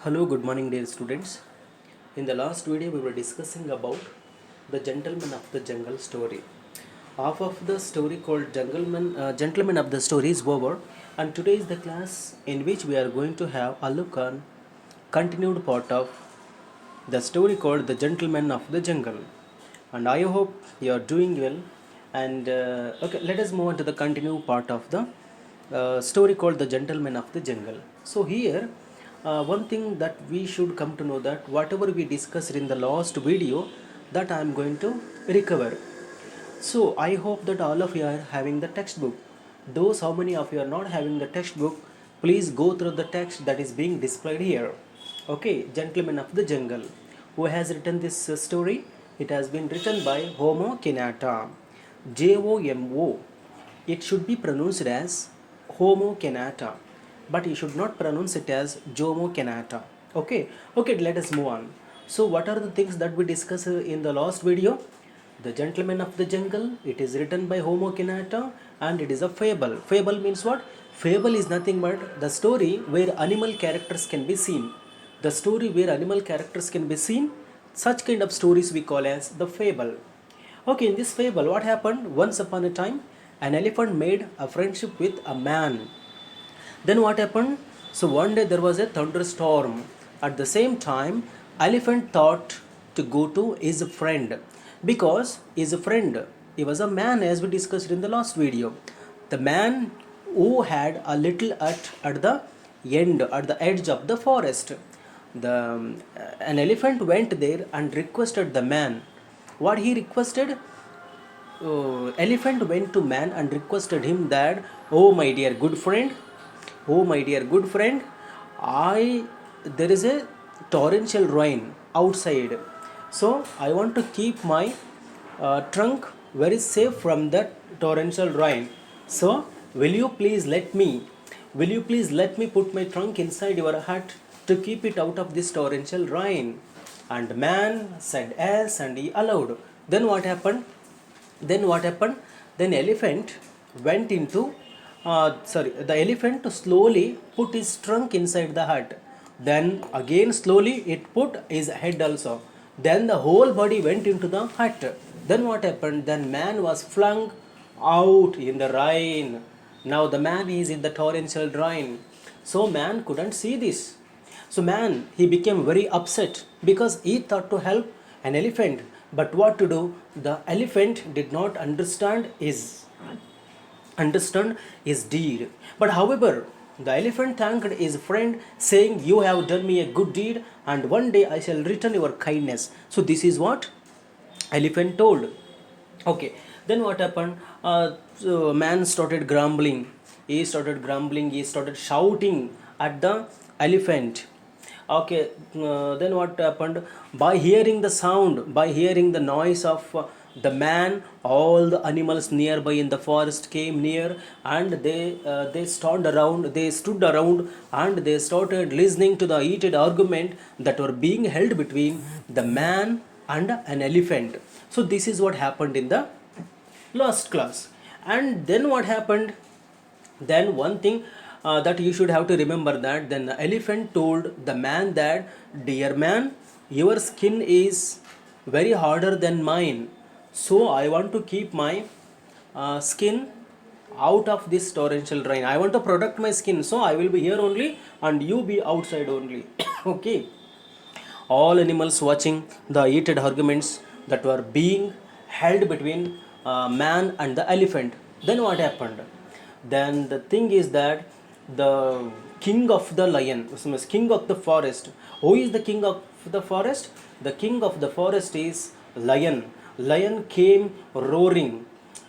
Hello, good morning, dear students. In the last video, we were discussing about the Gentleman of the Jungle story. Half of the story called Gentleman of the Story is over, and today is the class in which we are going to have a look on continued part of the story called The Gentleman of the Jungle. And I hope you are doing well. And okay, let us move on to the continued part of the story called The Gentleman of the Jungle. So here, one thing that we should come to know that whatever we discussed in the last video, that I am going to recover. So I hope that all of you are having the textbook. Those how many of you are not having the textbook, please go through the text that is being displayed here. Okay, Gentleman of the Jungle. Who has written this story? It has been written by Homo Kenyatta. Jomo. It should be pronounced as Homo Kenyatta, but you should not pronounce it as Jomo Kenyatta. Okay, let us move on. So what are the things that we discussed in the last video? The Gentleman of the Jungle, it is written by Homo Kenyatta and it is a fable. Fable means what? Fable is nothing but the story where animal characters can be seen. The story where animal characters can be seen, such kind of stories we call as the fable. Okay, in this fable, what happened? Once upon a time, an elephant made a friendship with a man. Then what happened? So one day there was a thunderstorm. At the same time, elephant thought to go to his friend because his friend, he was a man as we discussed in the last video. The man who had a little hut at the end, at the edge of the forest. An elephant went there and requested the man. What he requested? Elephant went to man and requested him that, oh my dear good friend, oh my dear good friend, there is a torrential rain outside, so I want to keep my trunk very safe from that torrential rain. So will you please let me put my trunk inside your hut to keep it out of this torrential rain? And man said yes, and he allowed. Then what happened? Then elephant went into the elephant slowly put his trunk inside the hut. Then again slowly it put his head also. Then the whole body went into the hut. Then what happened? Then man was flung out in the rain. Now the man is in the torrential rain. So man couldn't see this. So man, he became very upset because he thought to help an elephant. But what to do? The elephant did not understand his deed. But however, the elephant thanked his friend, saying, you have done me a good deed, and one day I shall return your kindness. So this is what elephant told. Okay, then what happened? So man started grumbling. He started shouting at the elephant. Okay, then what happened? By hearing the noise of the man, all the animals nearby in the forest came near, and they stood around and they started listening to the heated argument that were being held between the man and an elephant. So this is what happened in the last class. And then what happened? Then one thing that you should have to remember, that then the elephant told the man that, dear man, your skin is very harder than mine, so I want to keep my skin out of this torrential rain. I want to protect my skin, so I will be here only and you be outside only. Okay, all animals watching the heated arguments that were being held between man and the elephant. Then what happened? Then the thing is that the king of the lion, king of the forest. Who is the king of the forest? The king of the forest is lion. Lion came roaring.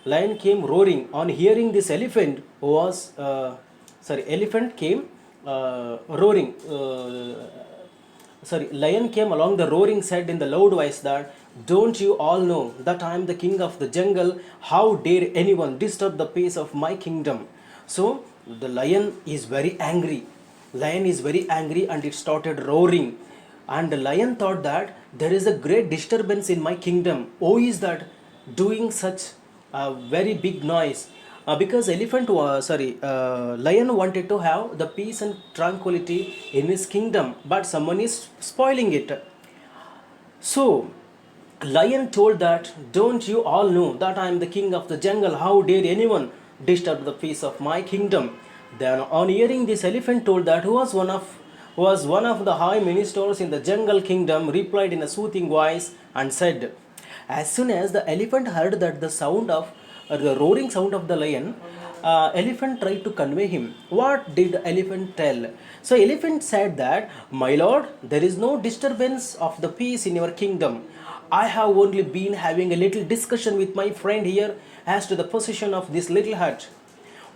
On hearing this, elephant came roaring. Lion came along the roaring, said in the loud voice that, don't you all know that I am the king of the jungle? How dare anyone disturb the peace of my kingdom? So the lion is very angry. And it started roaring. And the lion thought that there is a great disturbance in my kingdom. Who is that doing such a very big noise? because lion wanted to have the peace and tranquility in his kingdom, but someone is spoiling it. So lion told that, don't you all know that I am the king of the jungle? How dare anyone disturb the peace of my kingdom? Then on hearing this, elephant told that, who was one of the high ministers in the jungle kingdom, replied in a soothing voice and said. As soon as the elephant heard that the sound of the roaring sound of the lion, elephant tried to convey him. What did elephant tell? So elephant said that, my lord, there is no disturbance of the peace in your kingdom. I have only been having a little discussion with my friend here as to the position of this little hut,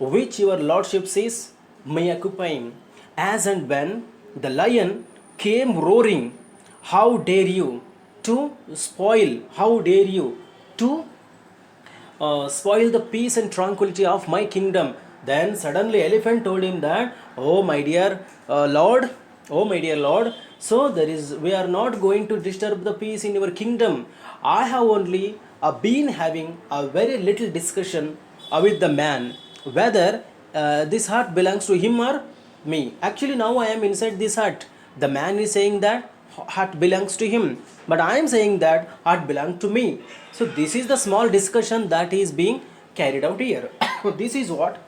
which your lordship says may occupy. As and when the lion came roaring, how dare you to how dare you to spoil the peace and tranquility of my kingdom? Then suddenly elephant told him that, oh my dear lord, oh my dear lord, so we are not going to disturb the peace in your kingdom. I have only been having a very little discussion with the man whether this hut belongs to him or me. Actually now I am inside this hut. The man is saying that hut belongs to him, but I am saying that hut belongs to me. So this is the small discussion that is being carried out here. This is what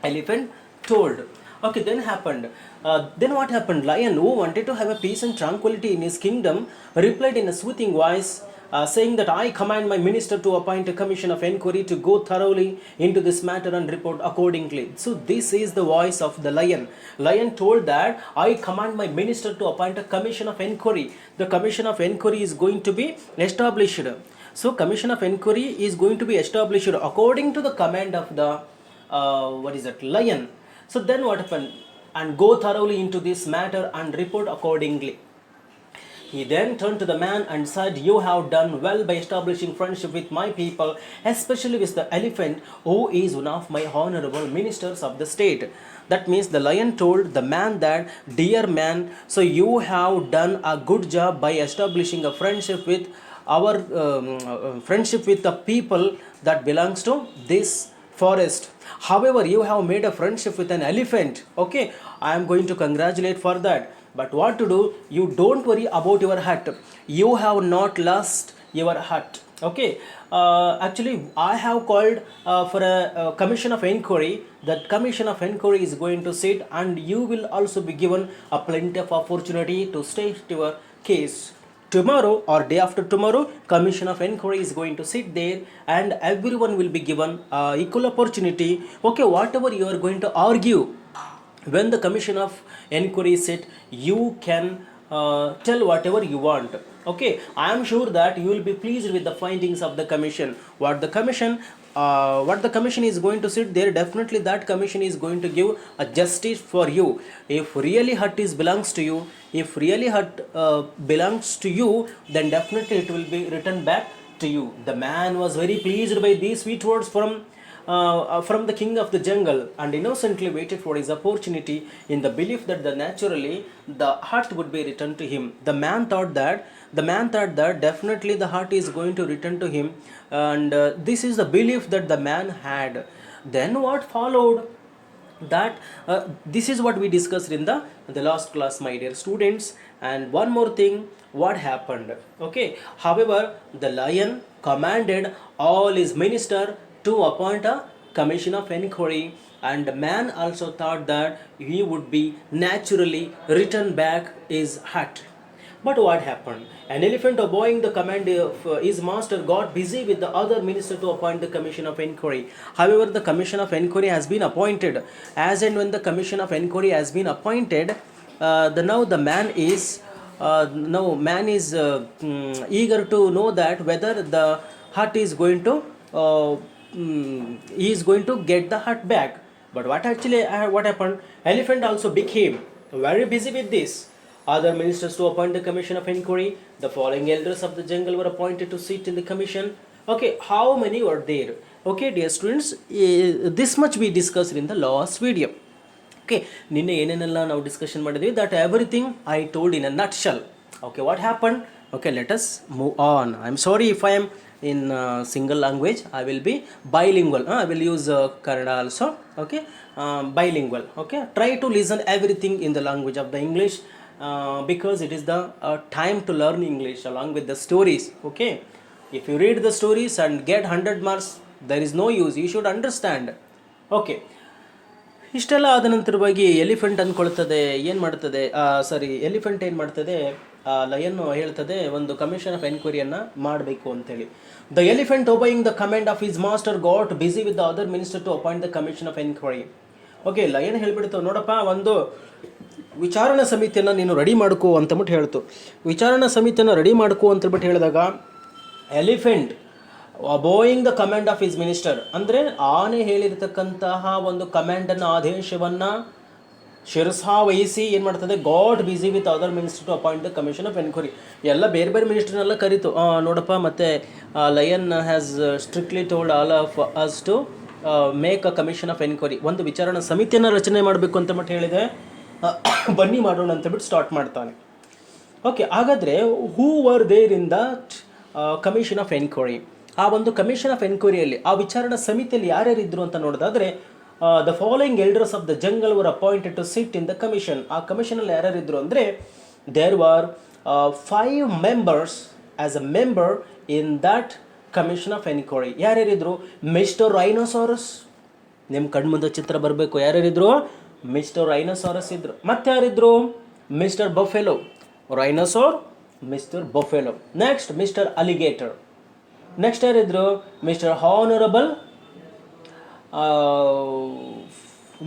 elephant told. Okay, then what happened? Lion, who wanted to have a peace and tranquility in his kingdom, replied in a soothing voice, saying that I command my minister to appoint a commission of inquiry to go thoroughly into this matter and report accordingly. So this is the voice of the lion. Lion told that I command my minister to appoint a commission of inquiry. The commission of inquiry is going to be established. So commission of inquiry is going to be established according to the command of the lion. So then what happened? And go thoroughly into this matter and report accordingly. He then turned to the man and said, you have done well by establishing friendship with my people, especially with the elephant, who is one of my honorable ministers of the state. That means the lion told the man that, dear man, so you have done a good job by establishing a friendship with friendship with the people that belongs to this forest. However, you have made a friendship with an elephant. Okay, I am going to congratulate for that. But what to do? You don't worry about your hut. You have not lost your hut. Okay, actually I have called for a commission of inquiry. That commission of inquiry is going to sit, and you will also be given a plenty of opportunity to state your case. Tomorrow or day after tomorrow, commission of inquiry is going to sit there, and everyone will be given equal opportunity. Okay, whatever you are going to argue, when the commission of inquiry is set, you can tell whatever you want. Okay, I am sure that you will be pleased with the findings of the commission. What the commission is going to sit there, definitely that commission is going to give a justice for you. If really hut belongs to you, belongs to you, then definitely it will be returned back to you. The man was very pleased by these sweet words from the king of the jungle, and innocently waited for his opportunity in the belief that naturally the hut would be returned to him. The man thought that definitely the hut is going to return to him, and this is the belief that the man had. Then what followed? That this is what we discussed in the last class, my dear students. And one more thing, what happened? Okay, however, the lion commanded all his minister to appoint a commission of inquiry, and the man also thought that he would be naturally returned back his hut. But what happened? An elephant, obeying the command of his master, got busy with the other minister to appoint the commission of inquiry. However, the commission of inquiry has been appointed. As and when the commission of inquiry has been appointed, the man is eager to know that whether the hut is going to he is going to get the hut back. But what happened? Elephant also became very busy with this. Other ministers to appoint the commission of inquiry. The following elders of the jungle were appointed to sit in the commission. Okay, how many were there? Okay, dear students, this much we discussed in the last video. Okay, ninne ಏನೇನೆಲ್ಲ ನಾವು discussion ಮಾಡಿದ್ವಿ, that everything I told in a nutshell. Okay, what happened? Okay, let us move on. I'm sorry if I am in single language. I will be bilingual. I will use Kannada also. Okay, bilingual. Okay, try to listen everything in the language of the English, because it is the time to learn English along with the stories. Okay, if you read the stories and get 100 marks, there is no use. You should understand. Okay, ಇಷ್ಟೆಲ್ಲ ಆದ ನಂತರವಾಗಿ elephant ಅಂದ್ಕೊಳ್ತದೆ ಏನು ಮಾಡ್ತದೆ, ಸಾರಿ, elephant ಏನು ಮಾಡ್ತದೆ, lion ಹೇಳ್ತದೆ ಒಂದು commission of ಎನ್ಕ್ವೈರಿಯನ್ನು ಮಾಡಬೇಕು ಅಂತೇಳಿ. The elephant obeying the command of his master got busy with the other minister to appoint the commission of enquiry. Okay, lion ಹೇಳ್ಬಿಡ್ತು, ನೋಡಪ್ಪ ಒಂದು ವಿಚಾರಣಾ ಸಮಿತಿಯನ್ನು ನೀನು ರೆಡಿ ಮಾಡ್ಕೋ ಅಂತಬಿಟ್ಟು ಹೇಳ್ತು. ವಿಚಾರಣಾ ಸಮಿತಿಯನ್ನು ರೆಡಿ ಮಾಡ್ಕೋ ಅಂತಬಿಟ್ಟು ಹೇಳಿದಾಗ elephant obeying the command of his minister, ಅಂದರೆ ಆನೆ ಹೇಳಿರ್ತಕ್ಕಂತಹ ಒಂದು ಕಮಾಂಡನ್ನು, ಆದೇಶವನ್ನು ಶಿರಸಾವಹಿಸಿ ಏನು ಮಾಡ್ತದೆ, got busy with other minister to appoint the commission of enquiry. ಎಲ್ಲ ಬೇರೆ ಬೇರೆ ಮಿನಿಸ್ಟರ್ನೆಲ್ಲ ಕರೀತು. ನೋಡಪ್ಪ, ಮತ್ತು lion has strictly told all of us to make a commission of enquiry, ಒಂದು ವಿಚಾರಣಾ ಸಮಿತಿಯನ್ನು ರಚನೆ ಮಾಡಬೇಕು ಅಂತ ಮಟ್ಟ ಹೇಳಿದೆ. ಬನ್ನಿ ಮಾಡೋಣ ಅಂತ ಬಿಟ್ಟು ಸ್ಟಾರ್ಟ್ ಮಾಡ್ತಾನೆ. ಓಕೆ, ಹಾಗಾದರೆ who were there in that commission of enquiry, ಆ ಒಂದು ಕಮಿಷನ್ ಆಫ್ ಎನ್ಕ್ವೈರಿಯಲ್ಲಿ, ಆ ವಿಚಾರಣಾ ಸಮಿತಿಯಲ್ಲಿ ಯಾರ್ಯಾರಿದ್ರು ಅಂತ ನೋಡೋದಾದರೆ, the following elders of the jungle were appointed to sit in the commission. ಆ ಕಮಿಷನಲ್ಲಿ ಯಾರ್ಯಾರಿದ್ರು ಅಂದರೆ, there were 5 members as a member in that commission of enquiry. ಯಾರ್ಯಾರಿದ್ರು? ಮಿಸ್ಟರ್ ರೈನೋಸಾರಸ್, ನಿಮ್ಮ ಕಣ್ಮುಂದೆ ಚಿತ್ರ ಬರಬೇಕು. ಯಾರ್ಯಾರಿದ್ರು? ಮಿಸ್ಟರ್ ರೈನೋಸಾರಸ್ ಇದ್ರು. ಮತ್ತೆ ಯಾರಿದ್ರು? Mister buffalo, rhinoceros, mister buffalo. Next mister alligator. Next ಯಾರಿದ್ರು? ಮಿಸ್ಟರ್ ಹಾನರಬಲ್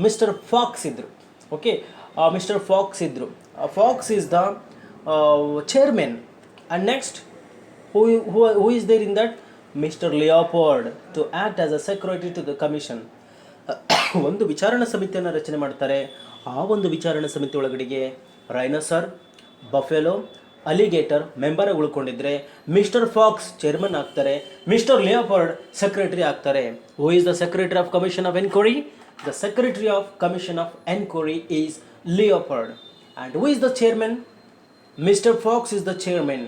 ಮಿಸ್ಟರ್ ಫಾಕ್ಸ್ ಇದ್ರು. ಓಕೆ, ಮಿಸ್ಟರ್ ಫಾಕ್ಸ್ ಇದ್ರು. Fox is the chairman. And next who is there in that? Mister leopard to act as a secretary to the commission. ಒಂದು ವಿಚಾರಣಾ ಸಮಿತಿಯನ್ನು ರಚನೆ ಮಾಡ್ತಾರೆ. ಆ ಒಂದು ವಿಚಾರಣಾ ಸಮಿತಿ ಒಳಗಡೆಗೆ ರೈನೋಸರ್, ಬಫೆಲೋ, ಅಲಿಗೇಟರ್ ಮೆಂಬರ್ ಉಳ್ಕೊಂಡಿದ್ರೆ, ಮಿಸ್ಟರ್ ಫಾಕ್ಸ್ ಚೇರ್ಮನ್ ಆಗ್ತಾರೆ, ಮಿಸ್ಟರ್ ಲಿಯೋಪಾರ್ಡ್ ಸೆಕ್ರೆಟರಿ ಆಗ್ತಾರೆ. Who is the secretary of commission of enquiry? The secretary of commission of enquiry is leopard. And who is the chairman? Mister fox is the chairman.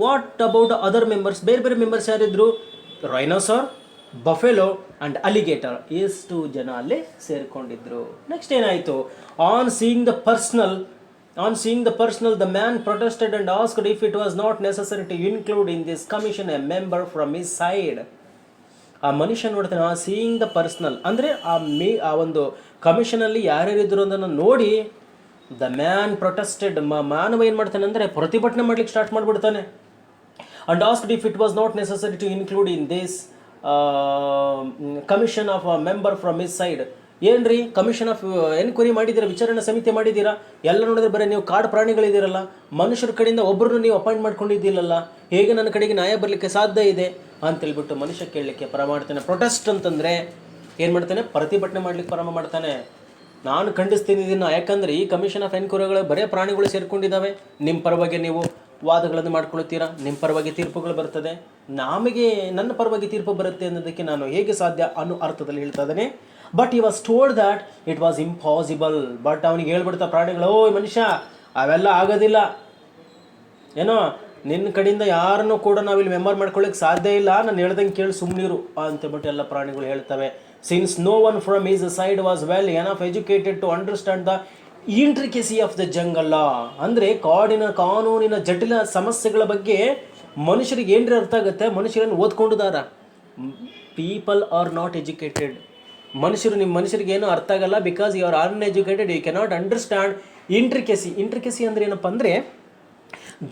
What about other members? ಬೇರೆ ಬೇರೆ members ಯಾರಿದ್ರು? Rhinoceros, buffalo and alligator, ಎಷ್ಟು ಜನ ಅಲ್ಲೇ ಸೇರಿಕೊಂಡಿದ್ರು. Next ಏನಾಯಿತು? On seeing the personnel, the man protested and asked if it was not necessary to include in this commission a member from his side. ಆ ಮನುಷ್ಯ ನೋಡ್ತಾನೆ, ಸೀಯಿಂಗ್ ದ ಪರ್ಸನಲ್ ಅಂದರೆ ಆ ಒಂದು ಕಮಿಷನಲ್ಲಿ ಯಾರ್ಯಾರಿದ್ರು ಅದನ್ನು ನೋಡಿ, ದ ಮ್ಯಾನ್ ಪ್ರೊಟೆಸ್ಟೆಡ್, ಮಾನವ ಏನು ಮಾಡ್ತಾನೆ ಅಂದರೆ ಪ್ರತಿಭಟನೆ ಮಾಡ್ಲಿಕ್ಕೆ ಸ್ಟಾರ್ಟ್ ಮಾಡಿಬಿಡ್ತಾನೆ. And asked if it was not necessary to include in this commission of a member from his side. ಏನ್ರಿ, ಕಮಿಷನ್ ಆಫ್ ಎನ್ಕ್ವೈರಿ ಮಾಡಿದ್ದೀರಾ, ವಿಚಾರಣಾ ಸಮಿತಿ ಮಾಡಿದ್ದೀರಾ, ಎಲ್ಲ ನೋಡಿದ್ರೆ ಬರೀ ನೀವು ಕಾಡು ಪ್ರಾಣಿಗಳಿದ್ದೀರಲ್ಲ, ಮನುಷ್ಯರ ಕಡೆಯಿಂದ ಒಬ್ಬರನ್ನು ನೀವು ಅಪಾಯಿಂಟ್ ಮಾಡ್ಕೊಂಡಿದ್ದಿಲ್ಲಲ್ಲ, ಹೇಗೆ ನನ್ನ ಕಡೆಗೆ ನ್ಯಾಯ ಬರಲಿಕ್ಕೆ ಸಾಧ್ಯ ಇದೆ ಅಂತೇಳ್ಬಿಟ್ಟು ಮನುಷ್ಯ ಕೇಳಲಿಕ್ಕೆ ಪ್ರಾರಂಭ ಮಾಡ್ತಾನೆ. ಪ್ರೊಟೆಸ್ಟ್ ಅಂತಂದರೆ ಏನು ಮಾಡ್ತಾನೆ? ಪ್ರತಿಭಟನೆ ಮಾಡ್ಲಿಕ್ಕೆ ಪ್ರಾರಂಭ ಮಾಡ್ತಾನೆ. ನಾನು ಖಂಡಿಸ್ತೀನಿ ಇದನ್ನು, ಯಾಕಂದರೆ ಈ ಕಮಿಷನ್ ಆಫ್ ಎನ್ಕ್ವೈರಿಗಳು ಬರೇ ಪ್ರಾಣಿಗಳು ಸೇರ್ಕೊಂಡಿದ್ದಾವೆ. ನಿಮ್ಮ ಪರವಾಗಿ ನೀವು ವಾದಗಳನ್ನು ಮಾಡ್ಕೊಳ್ತೀರಾ, ನಿಮ್ಮ ಪರವಾಗಿ ತೀರ್ಪುಗಳು ಬರ್ತದೆ, ನಮಗೆ ನನ್ನ ಪರವಾಗಿ ತೀರ್ಪು ಬರುತ್ತೆ ಅನ್ನೋದಕ್ಕೆ ನಾನು ಹೇಗೆ ಸಾಧ್ಯ ಅನ್ನೋ ಅರ್ಥದಲ್ಲಿ ಹೇಳ್ತಾ ಇದ್ದಾನೆ. ಬಟ್ ಈ was told that it was impossible. But ಅವನಿಗೆ ಹೇಳ್ಬಿಡ್ತಾ ಪ್ರಾಣಿಗಳು, ಓ ಮನುಷ್ಯ, ಅವೆಲ್ಲ ಆಗೋದಿಲ್ಲ, ಏನೋ ನಿನ್ನ ಕಡೆಯಿಂದ ಯಾರನ್ನೂ ಕೂಡ ನಾವಿಲ್ಲಿ ಮೆಂಬರ್ ಮಾಡ್ಕೊಳ್ಳಿಕ್ಕೆ ಸಾಧ್ಯ ಇಲ್ಲ, ನಾನು ಹೇಳ್ದಂಗೆ ಕೇಳಿ ಸುಮ್ಮನಿರು ಅಂತೇಳ್ಬಿಟ್ಟು ಎಲ್ಲ ಪ್ರಾಣಿಗಳು ಹೇಳ್ತವೆ. Since no one from his side was well enough educated to understand the intricacy of the jungle law. ಅಂದರೆ ಕಾನೂನಿನ ಜಟಿಲ ಸಮಸ್ಯೆಗಳ ಬಗ್ಗೆ ಮನುಷ್ಯರಿಗೆ ಏನ್ರಿ ಅರ್ಥ ಆಗುತ್ತೆ? ಮನುಷ್ಯರನ್ನು ಓದ್ಕೊಂಡಿದ್ದಾರ. People are not educated. ನಿಮ್ಮ ಮನುಷ್ಯರಿಗೆ ಏನೂ ಅರ್ಥ ಆಗಲ್ಲ, because you are uneducated, you cannot understand intricacy ಅಂದರೆ ಏನಪ್ಪ ಅಂದರೆ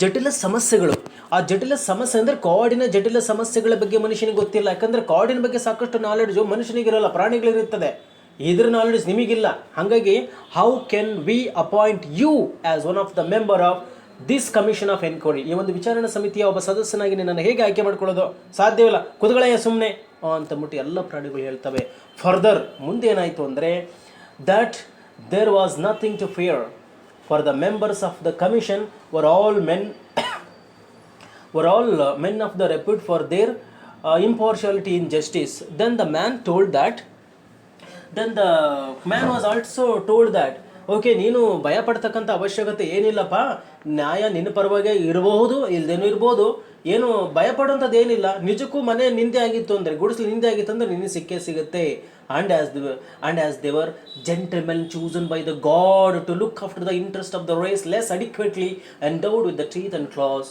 ಜಟಿಲ ಸಮಸ್ಯೆಗಳು. ಆ ಜಟಿಲ ಸಮಸ್ಯೆ ಅಂದರೆ ಕಾಡಿನ ಜಟಿಲ ಸಮಸ್ಯೆಗಳ ಬಗ್ಗೆ ಮನುಷ್ಯನಿಗೆ ಗೊತ್ತಿಲ್ಲ. ಯಾಕಂದರೆ ಕಾಡಿನ ಬಗ್ಗೆ ಸಾಕಷ್ಟು ನಾಲೆಡ್ಜು ಮನುಷ್ಯನಿಗಿರಲ್ಲ, ಪ್ರಾಣಿಗಳಿರುತ್ತದೆ. ಇದ್ರ ನಾಲೆಡ್ಜ್ ನಿಮಗಿಲ್ಲ. ಹಾಗಾಗಿ how can we appoint you as one of the member of this commission of enquiry? ಈ ಒಂದು ವಿಚಾರಣಾ ಸಮಿತಿಯ ಒಬ್ಬ ಸದಸ್ಯನಾಗಿ ನಿನ್ನನ್ನು ಹೇಗೆ ಆಯ್ಕೆ ಮಾಡ್ಕೊಳ್ಳೋದು? ಸಾಧ್ಯವಿಲ್ಲ, ಕುದುಗಳಯ್ಯ ಸುಮ್ಮನೆ ಅಂತಂದ್ಬಿಟ್ಟು ಎಲ್ಲ ಪ್ರಾಣಿಗಳು ಹೇಳ್ತವೆ. ಫರ್ದರ್ ಮುಂದೆ ಏನಾಯಿತು ಅಂದರೆ, that there was nothing to fear, for the members of the commission were all men of the repute for their impartiality in justice. Then the man was also told that, okay, ನೀನು ಭಯ ಪಡ್ತಕ್ಕಂಥ ಅವಶ್ಯಕತೆ ಏನಿಲ್ಲಪ್ಪ, ನ್ಯಾಯ ನಿನ್ನ ಪರವಾಗಿ ಇರಬಹುದು, ಇಲ್ಲದೇನೂ ಇರ್ಬೋದು, ಏನು ಭಯ ಪಡುವಂಥದ್ದು ಏನಿಲ್ಲ. ನಿಜಕ್ಕೂ ಮನೆ ನಿಂದೆ ಆಗಿತ್ತು ಅಂದರೆ, ಗುಡಿಸಲು ನಿಂದೆ ಆಗಿತ್ತು ಅಂದರೆ ನಿನ್ನೆ ಸಿಕ್ಕೇ ಸಿಗುತ್ತೆ. And as they were gentlemen chosen by the God to look after the interest of the race less adequately endowed with the teeth and claws,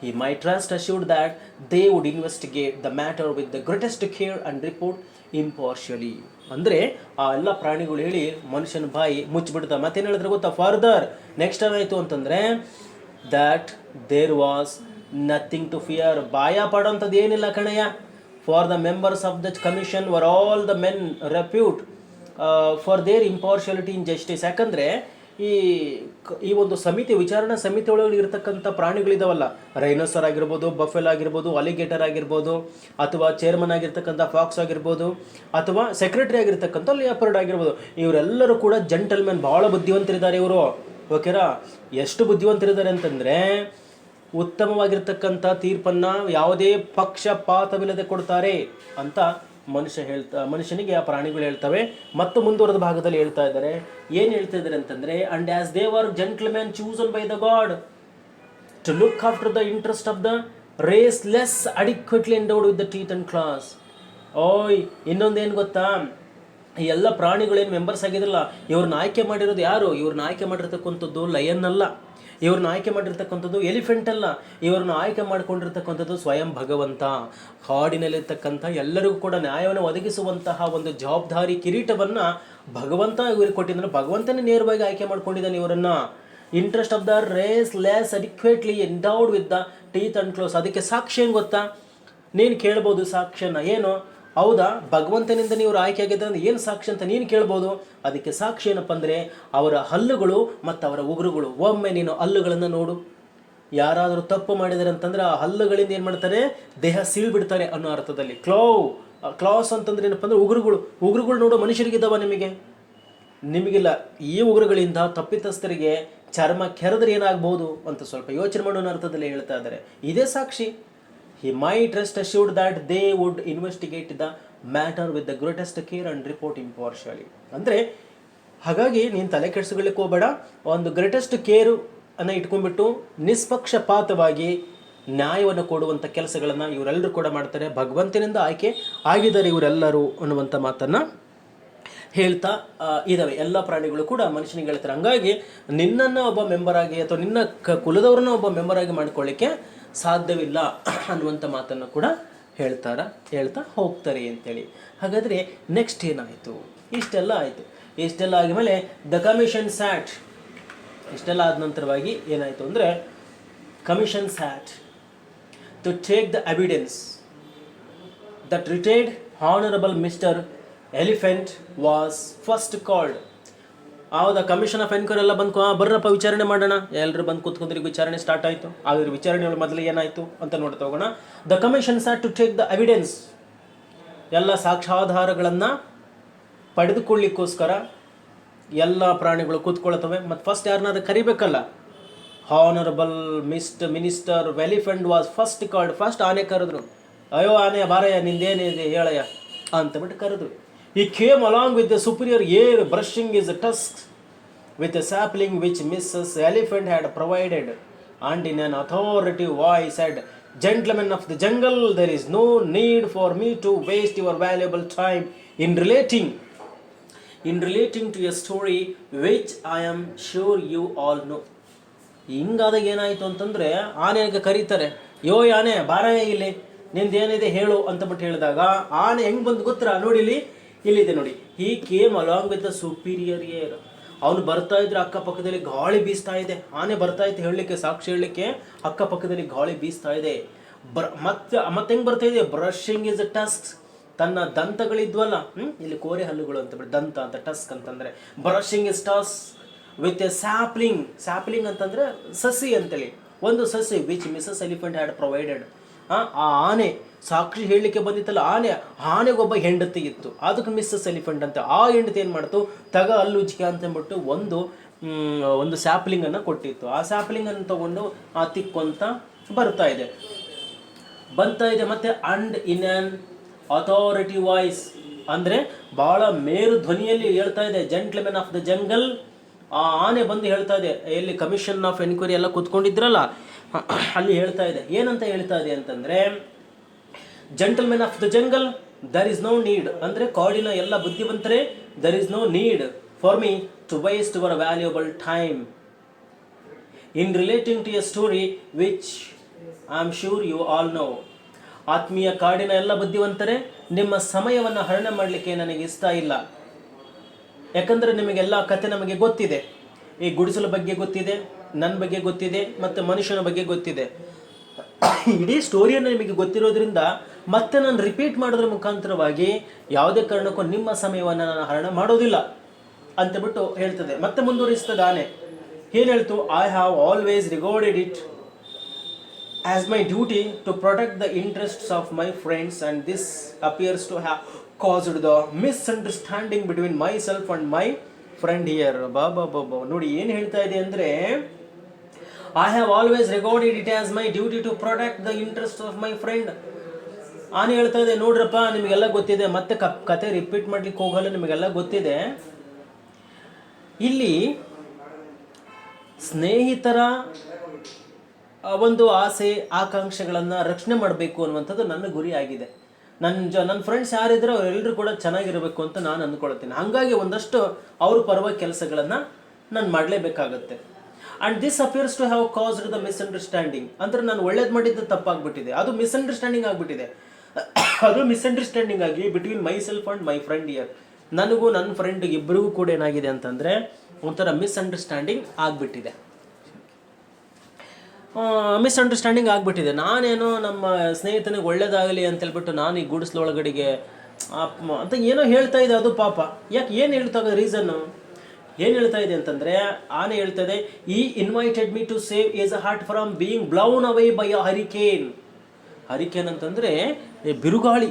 he might rest assured that they would investigate the matter with the greatest care and report impartially. ಅಂದರೆ ಆ ಎಲ್ಲ ಪ್ರಾಣಿಗಳು ಹೇಳಿ ಮನುಷ್ಯನ ಬಾಯಿ ಮುಚ್ಚಿಬಿಡ್ತಾರೆ. ಮತ್ತೇನು ಹೇಳಿದ್ರೆ ಗೊತ್ತಾ, ಫರ್ದರ್ ನೆಕ್ಸ್ಟ್ ಏನಾಯಿತು ಅಂತಂದರೆ, that there was nothing to fear. ಭಯ ಪಡೋಂಥದ್ದು ಏನಿಲ್ಲ ಕಣಯ್ಯ. For the members of the commission were all the men repute for their impartiality in justice. ಯಾಕಂದರೆ ಈ ಒಂದು ಸಮಿತಿ, ವಿಚಾರಣಾ ಸಮಿತಿ ಒಳಗೆ ಇರತಕ್ಕಂಥ ಪ್ರಾಣಿಗಳಿದಾವಲ್ಲ, ರೈನೋಸರ್ ಆಗಿರ್ಬೋದು, ಬಫೆಲ್ ಆಗಿರ್ಬೋದು, ಅಲಿಗೇಟರ್ ಆಗಿರ್ಬೋದು, ಅಥವಾ ಚೇರ್ಮನ್ ಆಗಿರ್ತಕ್ಕಂಥ ಫಾಕ್ಸ್ ಆಗಿರ್ಬೋದು, ಅಥವಾ ಸೆಕ್ರೆಟರಿ ಆಗಿರ್ತಕ್ಕಂಥ ಲಿಯಾಪರ್ಡ್ ಆಗಿರ್ಬೋದು, ಇವರೆಲ್ಲರೂ ಕೂಡ ಜೆಂಟಲ್ಮೆನ್, ಭಾಳ ಬುದ್ಧಿವಂತರಿದ್ದಾರೆ ಇವರು. ಓಕೆರಾ? ಎಷ್ಟು ಬುದ್ಧಿವಂತರಿದ್ದಾರೆ ಅಂತಂದರೆ, ಉತ್ತಮವಾಗಿರ್ತಕ್ಕಂಥ ತೀರ್ಪನ್ನು ಯಾವುದೇ ಪಕ್ಷಪಾತವಿಲ್ಲದೆ ಕೊಡ್ತಾರೆ ಅಂತ ಮನುಷ್ಯನಿಗೆ ಆ ಪ್ರಾಣಿಗಳು ಹೇಳ್ತವೆ. ಮತ್ತು ಮುಂದುವರೆದ ಭಾಗದಲ್ಲಿ ಹೇಳ್ತಾ ಇದ್ದಾರೆ, ಏನು ಹೇಳ್ತಾ ಇದ್ದಾರೆ ಅಂತಂದರೆ, and as they were gentlemen chosen by the God to look after the interest of the race less adequately endowed with the teeth and claws. ಇನ್ನೊಂದೇನು ಗೊತ್ತಾ, ಈ ಎಲ್ಲ ಪ್ರಾಣಿಗಳೇನು ಮೆಂಬರ್ಸ್ ಆಗಿದ್ರಲ್ಲ, ಇವ್ರನ್ನ ಆಯ್ಕೆ ಮಾಡಿರೋದು ಯಾರು? ಇವ್ರನ್ನ ಆಯ್ಕೆ ಮಾಡಿರ್ತಕ್ಕಂಥದ್ದು ಲಯನ್ ಅಲ್ಲ, ಇವ್ರನ್ನ ಆಯ್ಕೆ ಮಾಡಿರ್ತಕ್ಕಂಥದ್ದು ಎಲಿಫೆಂಟ್ ಅಲ್ಲ, ಇವ್ರನ್ನ ಆಯ್ಕೆ ಮಾಡಿಕೊಂಡಿರ್ತಕ್ಕಂಥದ್ದು ಸ್ವಯಂ ಭಗವಂತ. ಕಾಡಿನಲ್ಲಿರ್ತಕ್ಕಂಥ ಎಲ್ಲರಿಗೂ ಕೂಡ ನ್ಯಾಯವನ್ನು ಒದಗಿಸುವಂತಹ ಒಂದು ಜವಾಬ್ದಾರಿ ಕಿರೀಟವನ್ನು ಭಗವಂತ ಇವ್ರಿಗೆ ಕೊಟ್ಟಿದ್ದಾನೆ. ಭಗವಂತನೇ ನೇರವಾಗಿ ಆಯ್ಕೆ ಮಾಡ್ಕೊಂಡಿದ್ದಾನೆ ಇವರನ್ನು. Interest of the race less adequately endowed with the teeth and claws. ಅದಕ್ಕೆ ಸಾಕ್ಷಿ ಏನು ಗೊತ್ತಾ? ನೀನು ಕೇಳ್ಬೋದು ಸಾಕ್ಷ್ಯನ, ಏನು ಹೌದಾ ಭಗವಂತನಿಂದ ನೀವು ಆಯ್ಕೆ ಆಗಿದ್ದರೆ ಅಂದ್ರೆ ಏನು ಸಾಕ್ಷಿ ಅಂತ ನೀನು ಕೇಳ್ಬೋದು. ಅದಕ್ಕೆ ಸಾಕ್ಷಿ ಏನಪ್ಪ ಅಂದರೆ ಅವರ ಹಲ್ಲುಗಳು ಮತ್ತು ಅವರ ಉಗುರುಗಳು. ಒಮ್ಮೆ ನೀನು ಹಲ್ಲುಗಳನ್ನು ನೋಡು. ಯಾರಾದರೂ ತಪ್ಪು ಮಾಡಿದ್ದಾರೆ ಅಂತಂದರೆ ಆ ಹಲ್ಲುಗಳಿಂದ ಏನು ಮಾಡ್ತಾರೆ, ದೇಹ ಸೀಳ್ಬಿಡ್ತಾರೆ ಅನ್ನೋ ಅರ್ಥದಲ್ಲಿ. ಕ್ಲಾಸ್ ಅಂತಂದ್ರೆ ಏನಪ್ಪ ಅಂದರೆ ಉಗುರುಗಳು ನೋಡು. ಮನುಷ್ಯರಿಗಿದ್ದಾವ? ನಿಮಗಿಲ್ಲ. ಈ ಉಗುರುಗಳಿಂದ ತಪ್ಪಿತಸ್ಥರಿಗೆ ಚರ್ಮ ಕೆರೆದ್ರೆ ಏನಾಗ್ಬೋದು ಅಂತ ಸ್ವಲ್ಪ ಯೋಚನೆ ಮಾಡೋ ಅರ್ಥದಲ್ಲಿ ಹೇಳ್ತಾ ಇದ್ದಾರೆ. ಇದೇ ಸಾಕ್ಷಿ. He might rest assured that they would investigate the matter with the greatest care and report impartially. ಅಂದರೆ ಹಾಗಾಗಿ ನೀನು ತಲೆ ಕೆಡಿಸ್ಕೊಳ್ಳಿಕ್ಕೆ ಹೋಗಬೇಡ. ಒಂದು ಗ್ರೇಟೆಸ್ಟ್ ಕೇರು ಅನ್ನು ಇಟ್ಕೊಂಡ್ಬಿಟ್ಟು ನಿಷ್ಪಕ್ಷಪಾತವಾಗಿ ನ್ಯಾಯವನ್ನು ಕೊಡುವಂಥ ಕೆಲಸಗಳನ್ನು ಇವರೆಲ್ಲರೂ ಕೂಡ ಮಾಡ್ತಾರೆ. ಭಗವಂತನಿಂದ ಆಯ್ಕೆ ಆಗಿದ್ದಾರೆ ಇವರೆಲ್ಲರೂ ಅನ್ನುವಂಥ ಮಾತನ್ನು ಹೇಳ್ತಾ ಇದ್ದಾವೆ. ಎಲ್ಲ ಪ್ರಾಣಿಗಳು ಕೂಡ ಮನುಷ್ಯನಿಗೆ ಹೇಳ್ತಾರೆ. ಹಂಗಾಗಿ ನಿನ್ನನ್ನು ಒಬ್ಬ ಮೆಂಬರಾಗಿ ಅಥವಾ ನಿನ್ನ ಕುಲದವ್ರನ್ನ ಒಬ್ಬ ಮೆಂಬರಾಗಿ ಮಾಡ್ಕೊಳ್ಳಿಕ್ಕೆ ಸಾಧ್ಯವಿಲ್ಲ ಅನ್ನುವಂಥ ಮಾತನ್ನು ಕೂಡ ಹೇಳ್ತಾ ಹೋಗ್ತಾರೆ ಅಂತೇಳಿ. ಹಾಗಾದರೆ ನೆಕ್ಸ್ಟ್ ಏನಾಯಿತು? ಇಷ್ಟೆಲ್ಲ ಆಯಿತು. ಇಷ್ಟೆಲ್ಲ ಆದಮೇಲೆ ದ ಕಮಿಷನ್ ಸ್ಯಾಟ್. ಇಷ್ಟೆಲ್ಲ ಆದ ನಂತರವಾಗಿ ಏನಾಯಿತು ಅಂದರೆ, commission sat to take the evidence that retired honourable mister elephant was first called. ಹೌದಾ, ಕಮಿಷನ್ ಆಫ್ ಎನ್ಕ್ವೈರಿ ಎಲ್ಲ ಬಂದು ಬರ್ರಪ್ಪ ವಿಚಾರಣೆ ಮಾಡೋಣ. ಎಲ್ಲರೂ ಬಂದು ಕೂತ್ಕೊಂಡ್ರಿಗೆ ವಿಚಾರಣೆ ಸ್ಟಾರ್ಟ್ ಆಯಿತು. ಆದರೆ ವಿಚಾರಣೆ ಮೊದಲು ಏನಾಯಿತು ಅಂತ ನೋಡ್ತಾ ಹೋಗೋಣ. The commission sat to take the evidence. ಎಲ್ಲ ಸಾಕ್ಷ್ಯಾಧಾರಗಳನ್ನು ಪಡೆದುಕೊಳ್ಳಿಕ್ಕೋಸ್ಕರ ಎಲ್ಲ ಪ್ರಾಣಿಗಳು ಕೂತ್ಕೊಳ್ತವೆ. ಮತ್ತು ಫಸ್ಟ್ ಯಾರನ್ನಾದ್ರೂ ಕರಿಬೇಕಲ್ಲ. Honourable minister elephant was first called. ಫಸ್ಟ್ ಆನೆ ಕರೆದ್ರು. ಅಯ್ಯೋ ಆನೆ ಬಾರಯ್ಯ, ನಿಂದೇನಿದೆ ಹೇಳಯ್ಯ ಅಂತಬಿಟ್ಟು ಕರೆದ್ರು. He came along with the superior air, brushing his tusks with a sapling which Mrs. Elephant had provided, and in an authoritative voice said, "Gentlemen of the jungle, there is no need for me to waste your valuable time in relating to a story which I am sure you all know." ಹಿಂಗಾದಾಗ ಏನಾಯಿತು ಅಂತಂದರೆ, ಆನೆಗೆ ಕರೀತಾರೆ, ಯೋ ಆನೆ ಬಾರಯ್ಯ ಇಲ್ಲಿ, ನಿಂದೇನಿದೆ ಹೇಳು ಅಂತಬಿಟ್ಟು ಹೇಳಿದಾಗ ಆನೆ ಹೆಂಗೆ ಬಂದು ಗೊತ್ತಾ? ನೋಡಿ ಇಲ್ಲಿದೆ ನೋಡಿ. He came along with the superior air. ಅವನು ಬರ್ತಾ ಇದ್ರೆ ಅಕ್ಕಪಕ್ಕದಲ್ಲಿ ಗಾಳಿ ಬೀಸ್ತಾ ಇದೆ. ಆನೆ ಬರ್ತಾ ಇತ್ತು ಹೇಳಲಿಕ್ಕೆ, ಸಾಕ್ಷಿ ಹೇಳಲಿಕ್ಕೆ, ಅಕ್ಕಪಕ್ಕದಲ್ಲಿ ಗಾಳಿ ಬೀಸ್ತಾ ಇದೆ. ಮತ್ತೆ ಹೆಂಗೆ ಬರ್ತಾ ಇದೆ? Brushing is Tusk. ತನ್ನ ದಂತಗಳಿದ್ವಲ್ಲ, ಇಲ್ಲಿ ಕೋರೆ ಹಲ್ಲುಗಳು ಅಂತ ಬಿಟ್ಟು ದಂತ ಅಂತ, ಟಸ್ಕ್ ಅಂತಂದರೆ brushing his tusk with a sapling ಅಂತಂದರೆ ಸಸಿ ಅಂತೇಳಿ, ಒಂದು ಸಸಿ which Mrs elephant had provided. ಆ ಆನೆ ಸಾಕ್ಷಿ ಹೇಳಲಿಕ್ಕೆ ಬಂದಿತ್ತಲ್ಲ, ಆನೆಗೊಬ್ಬ ಹೆಂಡತಿ ಇತ್ತು, ಅದಕ್ಕೆ ಮಿಸ್ಸಸ್ ಎಲಿಫೆಂಟ್ ಅಂತ. ಆ ಹೆಂಡತಿ ಏನು ಮಾಡ್ತು, ಅಲ್ಲುಜ್ಜಿಕೆ ಅಂತಂದ್ಬಿಟ್ಟು ಒಂದು ಸ್ಯಾಪ್ಲಿಂಗನ್ನು ಕೊಟ್ಟಿತ್ತು. ಆ ಸ್ಯಾಪ್ಲಿಂಗನ್ನು ತಗೊಂಡು ತಿಕ್ಕೊಂತ ಬರ್ತಾ ಇದೆ. ಮತ್ತೆ and in on authority voice, ಅಂದರೆ ಭಾಳ ಮೇರು ಧ್ವನಿಯಲ್ಲಿ ಹೇಳ್ತಾ ಇದೆ, ಜೆಂಟ್ಲ್ಮೆನ್ ಆಫ್ ದ ಜಂಗಲ್. ಆ ಆನೆ ಬಂದು ಹೇಳ್ತಾ ಇದೆ, ಎಲ್ಲಿ ಕಮಿಷನ್ ಆಫ್ ಎನ್ಕ್ವೈರಿ ಎಲ್ಲ ಕೂತ್ಕೊಂಡಿದ್ರಲ್ಲ, ಅಲ್ಲಿ ಹೇಳ್ತಾ ಇದೆ, ಏನಂತ ಹೇಳ್ತಾ ಇದೆ ಅಂತಂದರೆ, gentlemen of the jungle, there is no need, ಅಂದರೆ ಕಾಡಿನ ಎಲ್ಲ ಬುದ್ಧಿವಂತರೇ, there is no need for me to waste your valuable time in relating to a story which I am sure you all know. ಆತ್ಮೀಯ ಕಾಡಿನ ಎಲ್ಲ ಬುದ್ಧಿವಂತರೇ, ನಿಮ್ಮ ಸಮಯವನ್ನು ಹರಣ ಮಾಡಲಿಕ್ಕೆ ನನಗೆ ಇಷ್ಟ ಇಲ್ಲ. ಯಾಕಂದರೆ ನಿಮಗೆಲ್ಲ ಕತೆ ನಮಗೆ ಗೊತ್ತಿದೆ. ಈ ಗುಡಿಸಲ ಬಗ್ಗೆ ಗೊತ್ತಿದೆ, ನನ್ನ ಬಗ್ಗೆ ಗೊತ್ತಿದೆ, ಮತ್ತು ಮನುಷ್ಯನ ಬಗ್ಗೆ ಗೊತ್ತಿದೆ. ಇಡೀ ಸ್ಟೋರಿಯನ್ನು ನಿಮಗೆ ಗೊತ್ತಿರೋದ್ರಿಂದ ಮತ್ತೆ ನಾನು ರಿಪೀಟ್ ಮಾಡೋದ್ರ ಮುಖಾಂತರವಾಗಿ ಯಾವುದೇ ಕಾರಣಕ್ಕೂ ನಿಮ್ಮ ಸಮಯವನ್ನು ನಾನು ಹರಣ ಮಾಡೋದಿಲ್ಲ ಅಂತಬಿಟ್ಟು ಹೇಳ್ತದೆ. ಮತ್ತೆ ಮುಂದುವರಿಸ್ತದೆ ಆನೆ. ಏನು ಹೇಳ್ತು? I have always regarded it as my duty to protect the interests of my friends and this appears to have caused the misunderstanding between myself and my friend here. ಬಾಬಾ ನೋಡಿ ಏನು ಹೇಳ್ತಾ ಇದೆ ಅಂದರೆ, I have always regarded it as my duty to protect the interest of my friend. ಆನೆ ಹೇಳ್ತಾ ಇದೆ, ನೋಡ್ರಪ್ಪ ನಿಮಗೆಲ್ಲ ಗೊತ್ತಿದೆ, ಮತ್ತೆ ಕತೆ ರಿಪೀಟ್ ಮಾಡ್ಲಿಕ್ಕೆ ಹೋಗಲ್ಲ, ನಿಮಗೆಲ್ಲ ಗೊತ್ತಿದೆ. ಇಲ್ಲಿ ಸ್ನೇಹಿತರ ಒಂದು ಆಸೆ ಆಕಾಂಕ್ಷೆಗಳನ್ನು ರಕ್ಷಣೆ ಮಾಡಬೇಕು ಅನ್ನುವಂಥದ್ದು ನನ್ನ ಗುರಿ ಆಗಿದೆ. ನನ್ನ ಫ್ರೆಂಡ್ಸ್ ಯಾರಿದ್ರೆ ಅವರೆಲ್ಲರೂ ಕೂಡ ಚೆನ್ನಾಗಿರಬೇಕು ಅಂತ ನಾನು ಅಂದ್ಕೊಳ್ತೀನಿ. ಹಾಗಾಗಿ ಒಂದಷ್ಟು ಅವ್ರ ಪರವಾಗಿ ಕೆಲಸಗಳನ್ನು ನಾನು ಮಾಡಲೇಬೇಕಾಗತ್ತೆ. And this appears to have caused the misunderstanding, ಅಂದರೆ ನಾನು ಒಳ್ಳೇದು ಮಾಡಿದ್ದು ತಪ್ಪಾಗ್ಬಿಟ್ಟಿದೆ, ಅದು ಮಿಸ್ಅಂಡರ್ಸ್ಟ್ಯಾಂಡಿಂಗ್ ಆಗಿಬಿಟ್ಟಿದೆ. ಅದು ಮಿಸ್ಅಂಡರ್ಸ್ಟ್ಯಾಂಡಿಂಗ್ ಆಗಿ between my self and my friend year, ನನಗೂ ನನ್ನ ಫ್ರೆಂಡ್ ಇಬ್ಬರಿಗೂ ಕೂಡ ಏನಾಗಿದೆ ಅಂತಂದರೆ ಒಂಥರ ಮಿಸ್ಅಂಡರ್ಸ್ಟ್ಯಾಂಡಿಂಗ್ ಆಗಿಬಿಟ್ಟಿದೆ. ಮಿಸ್ಅಂಡರ್ಸ್ಟ್ಯಾಂಡಿಂಗ್ ಆಗಿಬಿಟ್ಟಿದೆ. ನಾನೇನೋ ನಮ್ಮ ಸ್ನೇಹಿತನಿಗೆ ಒಳ್ಳೇದಾಗಲಿ ಅಂತೇಳ್ಬಿಟ್ಟು ನಾನು ಈ ಗುಡಿಸ್ಲೊಳಗಡೆಗೆ ಅಂತ ಏನೋ ಹೇಳ್ತಾ ಇದೆ. ಅದು ಪಾಪ ಯಾಕೆ, ಏನು ಹೇಳ್ತಾ ರೀಸನ್ನು ಏನು ಹೇಳ್ತಾ ಇದೆ ಅಂತಂದರೆ, ಆನೆ ಹೇಳ್ತದೆ, ಈ invited me to save his a heart from being blown away by a hurricane. Hurricane ಅಂತಂದರೆ ಬಿರುಗಾಳಿ,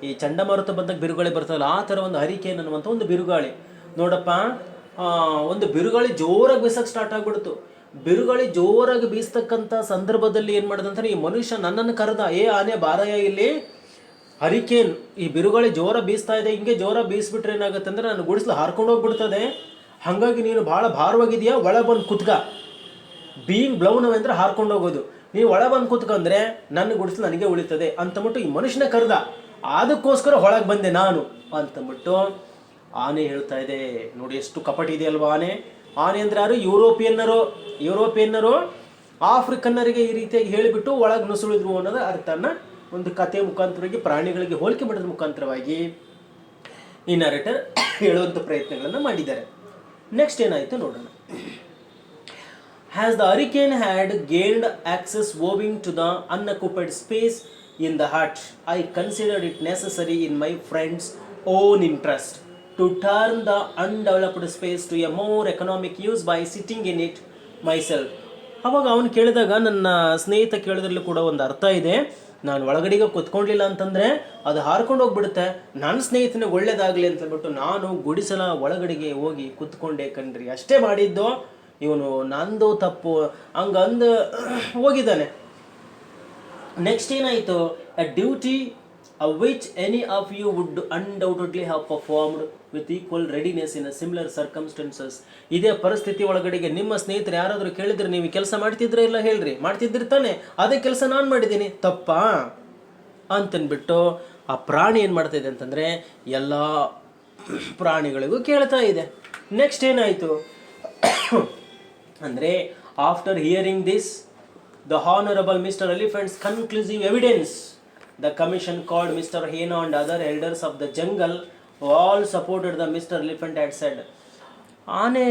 ಈ ಚಂಡಮಾರುತ ಬಂದಾಗ ಬಿರುಗಾಳಿ ಬರ್ತದಲ್ಲ, ಆ ಥರ ಒಂದು ಹರಿಕೇನ್ ಅನ್ನುವಂಥ ಒಂದು ಬಿರುಗಾಳಿ. ನೋಡಪ್ಪ, ಒಂದು ಬಿರುಗಾಳಿ ಜೋರಾಗಿ ಬೀಸಕ್ಕೆ ಸ್ಟಾರ್ಟ್ ಆಗಿಬಿಡ್ತು. ಬಿರುಗಾಳಿ ಜೋರಾಗಿ ಬೀಸ್ತಕ್ಕಂಥ ಸಂದರ್ಭದಲ್ಲಿ ಏನು ಮಾಡಿದಂತಾರೆ, ಈ ಮನುಷ್ಯ ನನ್ನನ್ನು ಕರೆದ, ಆನೆ ಬಾರಯ್ಯ ಇಲ್ಲಿ, ಹರಿಕೇನ್, ಈ ಬಿರುಗಾಳಿ ಜೋರ ಬೀಸ್ತಾ ಇದೆ, ಹಿಂಗೆ ಜೋರ ಬೀಸ್ಬಿಟ್ರೆ ಏನಾಗುತ್ತೆ ಅಂದರೆ ನಾನು ಗುಡಿಸ್ಲು ಹಾರ್ಕೊಂಡು ಹೋಗ್ಬಿಡ್ತದೆ, ಹಾಗಾಗಿ ನೀನು ಭಾಳ ಭಾರವಾಗಿದೆಯಾ, ಒಳ ಬಂದು ಕುತ್ಕ. ಬೀಯಿಂಗ್ ಬ್ಲೌನ್ ಅವೇ ಅಂದರೆ ಹಾರ್ಕೊಂಡು ಹೋಗೋದು, ನೀವು ಒಳ ಬಂದು ಕುತ್ಕೊಂಡ್ರೆ ನನ್ನ ಗುಡಿಸ್ಲು ನನಗೆ ಉಳಿತದೆ ಅಂತಂದ್ಬಿಟ್ಟು ಈ ಮನುಷ್ಯನ ಕರೆದ. ಅದಕ್ಕೋಸ್ಕರ ಒಳಗೆ ಬಂದೆ ನಾನು ಅಂತಂದ್ಬಿಟ್ಟು ಆನೆ ಹೇಳ್ತಾ ಇದೆ. ನೋಡಿ ಎಷ್ಟು ಕಪಟಿ ಇದೆ ಅಲ್ವಾ ಆನೆ. ಆನೆ ಅಂದರೆ ಯಾರು? ಯುರೋಪಿಯನ್ನರು ಆಫ್ರಿಕನ್ನರಿಗೆ ಈ ರೀತಿಯಾಗಿ ಹೇಳಿಬಿಟ್ಟು ಒಳಗೆ ನುಸುಳಿದ್ರು ಅನ್ನೋದು ಅರ್ಥನ ಒಂದು ಕಥೆಯ ಮುಖಾಂತರವಾಗಿ, ಪ್ರಾಣಿಗಳಿಗೆ ಹೋಲಿಕೆ ಮಾಡೋದ್ರ ಮುಖಾಂತರವಾಗಿ ಈ ನರೇಟರ್ ಹೇಳುವಂಥ ಪ್ರಯತ್ನಗಳನ್ನು ಮಾಡಿದ್ದಾರೆ. ನೆಕ್ಸ್ಟ್ ಏನಾಯಿತು ನೋಡೋಣ. Has the hurricane had gained access owing to the unoccupied space in the hut, I considered it necessary in my friend's own interest to turn the undeveloped space to a more economic use by sitting in it myself. ಅವಾಗ ಅವನು ಕೇಳಿದಾಗ, ನನ್ನ ಸ್ನೇಹಿತ ಕೇಳಿದ್ರಲ್ಲೂ ಕೂಡ ಒಂದು ಅರ್ಥ ಇದೆ. ನಾನು ಒಳಗಡೆಗೆ ಕೂತ್ಕೊಳ್ಳಿಲ್ಲ ಅಂತಂದರೆ ಅದು ಹಾರ್ಕೊಂಡು ಹೋಗ್ಬಿಡುತ್ತೆ, ನನ್ನ ಸ್ನೇಹಿತನಿಗೆ ಒಳ್ಳೇದಾಗಲಿ ಅಂತಂದ್ಬಿಟ್ಟು ನಾನು ಗುಡಿಸಲ ಒಳಗಡೆಗೆ ಹೋಗಿ ಕೂತ್ಕೊಂಡೆ ಕಣ್ರಿ, ಅಷ್ಟೇ ಮಾಡಿದ್ದು. ಇವನು ನಂದು ತಪ್ಪು ಹಂಗಂದು ಹೋಗಿದ್ದಾನೆ. ನೆಕ್ಸ್ಟ್ ಏನಾಯಿತು? A duty which any of you would undoubtedly have performed with equal readiness in a similar circumstances. ಇದೇ ಪರಿಸ್ಥಿತಿ ಒಳಗಡೆಗೆ ನಿಮ್ಮ ಸ್ನೇಹಿತರು ಯಾರಾದರೂ ಕೇಳಿದ್ರೆ ನೀವು ಕೆಲಸ ಮಾಡ್ತಿದ್ರೆ ಇಲ್ಲ ಹೇಳ್ರಿ, ಮಾಡ್ತಿದ್ರಿ ತಾನೆ, ಅದೇ ಕೆಲಸ ನಾನು ಮಾಡಿದ್ದೀನಿ, ತಪ್ಪಾ ಅಂತನ್ಬಿಟ್ಟು ಆ ಪ್ರಾಣಿ ಏನು ಮಾಡ್ತಾ ಇದೆ ಅಂತಂದರೆ ಎಲ್ಲ ಪ್ರಾಣಿಗಳಿಗೂ ಕೇಳ್ತಾ ಇದೆ. ನೆಕ್ಸ್ಟ್ ಏನಾಯಿತು ಅಂದರೆ, after hearing this the honourable mister elephant's conclusive evidence, the commission called Mr. Hena and other elders of the jungle who all supported the Mr. Elephant had said. ಆನೆ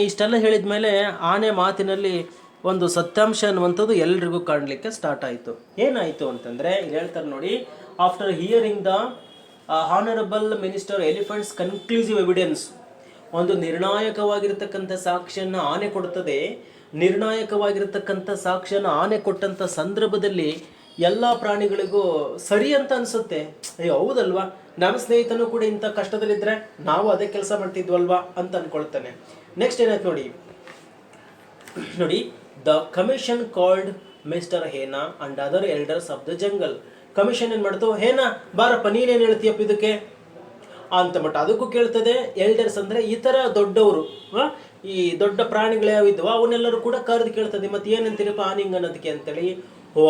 ಇಷ್ಟೆಲ್ಲ ಹೇಳಿದ ಮೇಲೆ ಆನೆ ಮಾತಿನಲ್ಲಿ ಒಂದು ಸತ್ಯಾಂಶ ಅನ್ನುವಂಥದ್ದು ಎಲ್ರಿಗೂ ಕಾಣಲಿಕ್ಕೆ ಸ್ಟಾರ್ಟ್ ಆಯಿತು. ಏನಾಯಿತು ಅಂತಂದರೆ ಹೇಳ್ತಾರೆ ನೋಡಿ, after hearing the honourable minister elephant's conclusive evidence, ಒಂದು ನಿರ್ಣಾಯಕವಾಗಿರ್ತಕ್ಕಂಥ ಸಾಕ್ಷಿಯನ್ನು ಆನೆ ಕೊಡ್ತದೆ. ನಿರ್ಣಾಯಕವಾಗಿರ್ತಕ್ಕಂಥ ಸಾಕ್ಷಿಯನ್ನು ಆನೆ ಕೊಟ್ಟಂಥ ಸಂದರ್ಭದಲ್ಲಿ ಎಲ್ಲ ಪ್ರಾಣಿಗಳಿಗೂ ಸರಿ ಅಂತ ಅನಿಸುತ್ತೆ. ಅಯ್ಯೋ ಹೌದಲ್ವಾ, ನಮ್ಮ ಸ್ನೇಹಿತನೂ ಕೂಡ ಇಂಥ ಕಷ್ಟದಲ್ಲಿದ್ದರೆ ನಾವು ಅದೇ ಕೆಲಸ ಮಾಡ್ತಿದ್ವಲ್ವಾ ಅಂತ ಅಂದ್ಕೊಳ್ತಾನೆ. ನೆಕ್ಸ್ಟ್ ಏನಾಯ್ತು ನೋಡಿ, the commission called mister hyena and other elders of the jungle. Commission ಏನು ಮಾಡ್ತು, ಹೇನಾ ಬಾರಪ್ಪ ನೀನೇನು ಹೇಳ್ತೀಯಪ್ಪ ಇದಕ್ಕೆ ಅಂತ ಅದಕ್ಕೂ ಕೇಳ್ತದೆ. ಎಲ್ಡರ್ಸ್ ಅಂದರೆ ಈ ಥರ ದೊಡ್ಡವರು, ಈ ದೊಡ್ಡ ಪ್ರಾಣಿಗಳು ಯಾವಿದ್ವು ಅವನ್ನೆಲ್ಲರೂ ಕೂಡ ಕರೆದು ಕೇಳ್ತದೆ, ಮತ್ತೆ ಏನಂತೀರಪ್ಪ ಹಿಂಗ್ ಅನ್ನೋದಕ್ಕೆ ಅಂತೇಳಿ.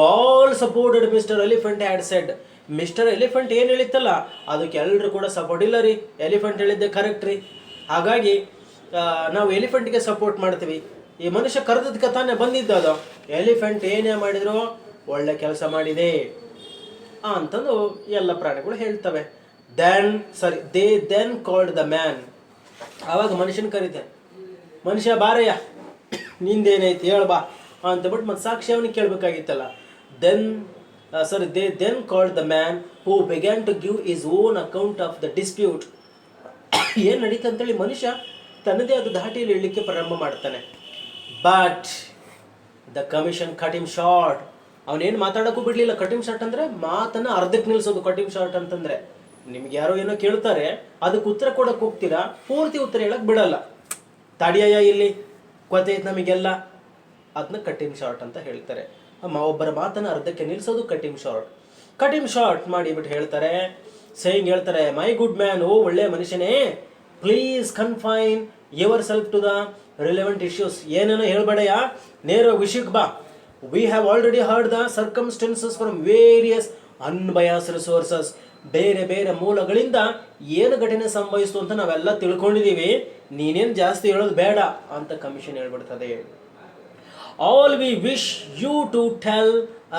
All supported mister elephant had shed. Mister elephant ಏನು ಹೇಳಿತ್ತಲ್ಲ ಅದಕ್ಕೆ ಎಲ್ಲರೂ ಕೂಡ ಸಪೋರ್ಟ್. ಇಲ್ಲ ರೀ, ಎಲಿಫೆಂಟ್ ಹೇಳಿದ್ದೆ ಕರೆಕ್ಟ್ ರೀ, ಹಾಗಾಗಿ ನಾವು ಎಲಿಫೆಂಟ್ಗೆ ಸಪೋರ್ಟ್ ಮಾಡ್ತೀವಿ. ಈ ಮನುಷ್ಯ ಕರೆದದಕ್ಕೆ ತಾನೇ ಬಂದಿದ್ದ, ಅದು ಎಲಿಫೆಂಟ್ ಏನೇ ಮಾಡಿದ್ರು ಒಳ್ಳೆ ಕೆಲಸ ಮಾಡಿದೆ ಅಂತಂದು ಎಲ್ಲ ಪ್ರಾಣಿಗಳು ಹೇಳ್ತವೆ. They then called the man. ಆವಾಗ ಮನುಷ್ಯನ ಕರೀತೆ, ಮನುಷ್ಯ ಬಾರಯ್ಯ ನಿಂದೇನೈತಿ ಹೇಳ್ಬಾ ಅಂತಬಿಟ್ಟು ಮತ್ತೆ ಸಾಕ್ಷಿ ಅವನಿಗೆ ಕೇಳಬೇಕಾಗಿತ್ತಲ್ಲ. They then called the man who began to give his own account of the dispute. ಏನು ನಡೀತು ಅಂತೇಳಿ ಮನುಷ್ಯ ತನ್ನದೇ ಆದ ಧಾಟಿಯಲ್ಲಿ ಹೇಳಲಿಕ್ಕೆ ಪ್ರಾರಂಭ ಮಾಡ್ತಾನೆ. But the commission cut him short. ಅವನೇನು ಮಾತಾಡೋಕ್ಕೂ ಬಿಡಲಿಲ್ಲ. ಕಟ್ ಹಿಮ್ ಶಾರ್ಟ್ ಅಂದರೆ ಮಾತನ್ನು ಅರ್ಧಕ್ಕೆ ನಿಲ್ಲಿಸೋದು. ಕಟ್ ಹಿಮ್ ಶಾರ್ಟ್ ಅಂತಂದರೆ ನಿಮ್ಗೆ ಯಾರೋ ಏನೋ ಕೇಳ್ತಾರೆ, ಅದಕ್ಕೆ ಉತ್ತರ ಕೊಡೋಕೆ ಹೋಗ್ತೀರಾ, ಪೂರ್ತಿ ಉತ್ತರ ಹೇಳಕ್ಕೆ ಬಿಡಲ್ಲ. ತಡಿಯಯ್ಯ ಇಲ್ಲಿ ಗೊತ್ತೈತೆ ನಮಗೆಲ್ಲ, ಅದನ್ನ ಕಟ್ ಹಿಮ್ ಶಾರ್ಟ್ ಅಂತ ಹೇಳ್ತಾರೆ. ಒಬ್ಬರ ಮಾತನ್ನು ಅರ್ಧಕ್ಕೆ ನಿಲ್ಲಿಸೋದು cut him short. Cut him short ಮಾಡಿಬಿಟ್ಟು ಹೇಳ್ತಾರೆ, ಹೇಳ್ತಾರೆ, ಮೈ ಗುಡ್ ಮ್ಯಾನ್, ಓ ಒಳ್ಳೆ ಮನುಷ್ಯನೇ, please confine yourself to the relevant issues. ಏನೇನೋ ಹೇಳ್ಬೇಡಯ್ಯ, ನೇರ ವಿಷಯಕ್ಕೆ ಬಾ. We have already heard the circumstances from various unbiased sources. ಬೇರೆ ಬೇರೆ ಮೂಲಗಳಿಂದ ಏನು ಘಟನೆ ಸಂಭವಿಸ್ತು ಅಂತ ನಾವೆಲ್ಲ ತಿಳ್ಕೊಂಡಿದ್ದೀವಿ, ನೀನೇನು ಜಾಸ್ತಿ ಹೇಳೋದು ಬೇಡ ಅಂತ ಕಮಿಷನ್ ಹೇಳ್ಬಿಡ್ತದೆ. All we wish you to tell